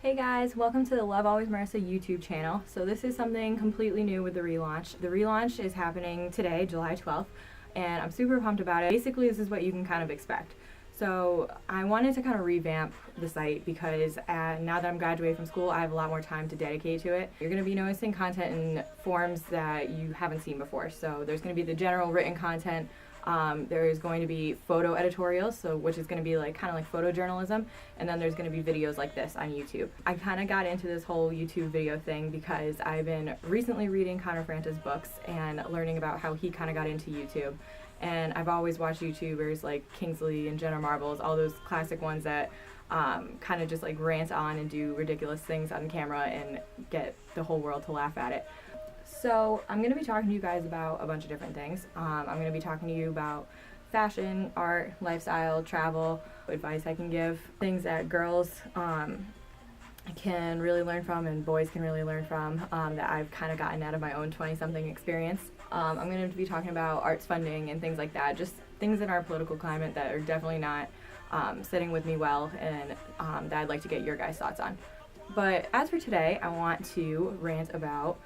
Hey guys, welcome to the Love Always Marissa YouTube channel. So this is something completely new with the relaunch. The relaunch is happening today, July 12th, and I'm super pumped about it. Basically, this is what you can kind of expect. So I wanted to kind of revamp the site because now that I'm graduating from school, I have a lot more time to dedicate to it. You're going to be noticing content in forms that you haven't seen before. So there's going to be the general written content. There is going to be photo editorials, which is going to be kind of like photojournalism, and then there's going to be videos like this on YouTube. I kind of got into this whole YouTube video thing because I've been recently reading Connor Franta's books and learning about how he kind of got into YouTube. And I've always watched YouTubers like Kingsley and Jenna Marbles, all those classic ones that kind of just like rant on and do ridiculous things on camera and get the whole world to laugh at it. So I'm going to be talking to you guys about a bunch of different things. I'm going to be talking to you about fashion, art, lifestyle, travel, advice I can give, things that girls can really learn from and boys can really learn from that I've kind of gotten out of my own 20-something experience. I'm going to be talking about arts funding and things like that, just things in our political climate that are definitely not sitting with me well and that I'd like to get your guys' thoughts on. But as for today, I want to rant about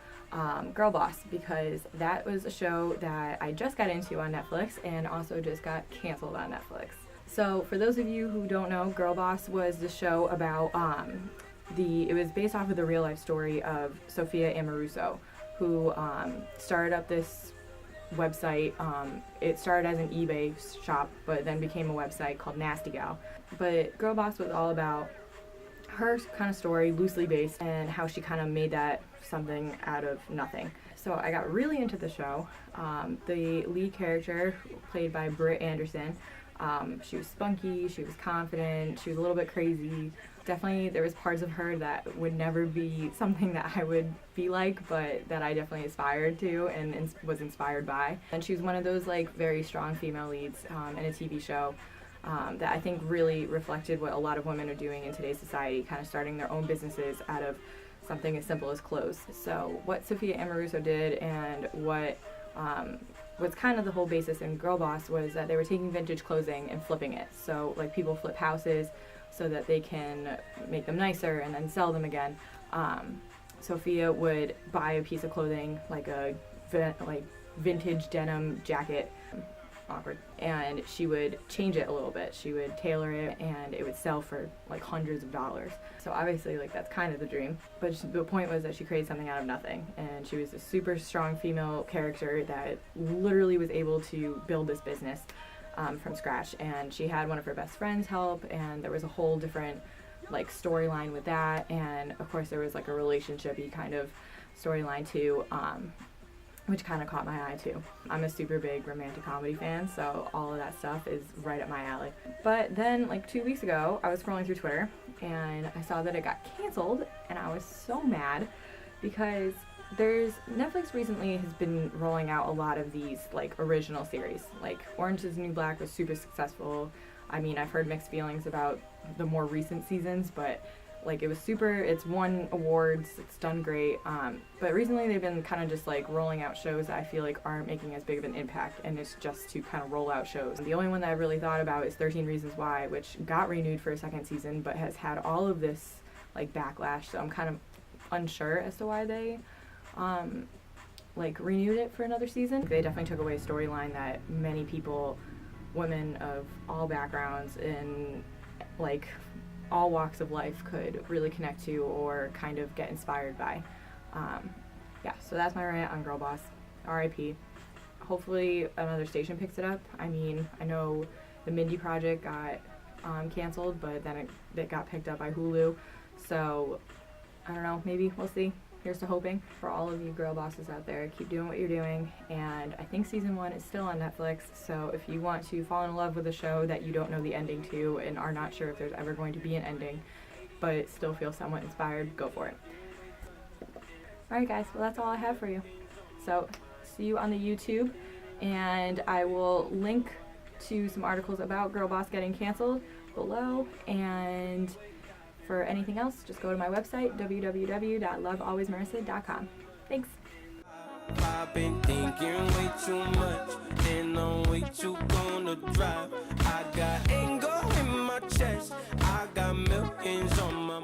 Girl Boss, because that was a show that I just got into on Netflix and also just got canceled on Netflix. So for those of you who don't know, Girl Boss was the show about it was based off of the real life story of Sophia Amoruso, who started up this website. It started as an eBay shop, but then became a website called Nasty Gal. But Girl Boss was all about her kind of story, loosely based, and how she kind of made that something out of nothing. So I got really into the show. The lead character, played by Britt Anderson, she was spunky, she was confident, she was a little bit crazy. Definitely there was parts of her that would never be something that I would be like, but that I definitely aspired to and was inspired by. And she was one of those very strong female leads in a TV show. That I think really reflected what a lot of women are doing in today's society, kind of starting their own businesses out of something as simple as clothes. So what Sophia Amoruso did and what was kind of the whole basis in Girl Boss was that they were taking vintage clothing and flipping it. So people flip houses so that they can make them nicer and then sell them again. Sophia would buy a piece of clothing, like a vintage denim jacket, awkward, and she would change it a little bit. She would tailor it and it would sell for hundreds of dollars. So obviously that's kind of the dream, but the point was that she created something out of nothing, and she was a super strong female character that literally was able to build this business from scratch. And she had one of her best friends help, and there was a whole different storyline with that, and of course there was a relationship-y kind of storyline too, which kind of caught my eye too. I'm a super big romantic comedy fan, so all of that stuff is right up my alley. But then 2 weeks ago, I was scrolling through Twitter and I saw that it got canceled, and I was so mad because Netflix recently has been rolling out a lot of these original series. Orange is the New Black was super successful. I mean, I've heard mixed feelings about the more recent seasons, but it's won awards, it's done great, but recently they've been kind of just rolling out shows that I feel aren't making as big of an impact, and it's just to kind of roll out shows. The only one that I really thought about is 13 Reasons Why, which got renewed for a second season, but has had all of this backlash, so I'm kind of unsure as to why they renewed it for another season. They definitely took away a storyline that many people, women of all backgrounds in all walks of life, could really connect to or kind of get inspired by. Yeah, so that's my rant on Girl Boss. R.I.P. Hopefully another station picks it up. I mean, I know the Mindy Project got canceled, but then it got picked up by Hulu. So I don't know, maybe we'll see. Here's to hoping. For all of you girl bosses out there, keep doing what you're doing, and I think season 1 is still on Netflix, so if you want to fall in love with a show that you don't know the ending to and are not sure if there's ever going to be an ending, but still feel somewhat inspired, go for it. Alright guys, well that's all I have for you. So, see you on the YouTube, and I will link to some articles about Girl Boss getting canceled below, and for anything else, just go to my website, www.lovealwaysmarissa.com. Thanks. I've been thinking way too much, and I'm way too gonna drive. I got anger in my chest, I got millions on my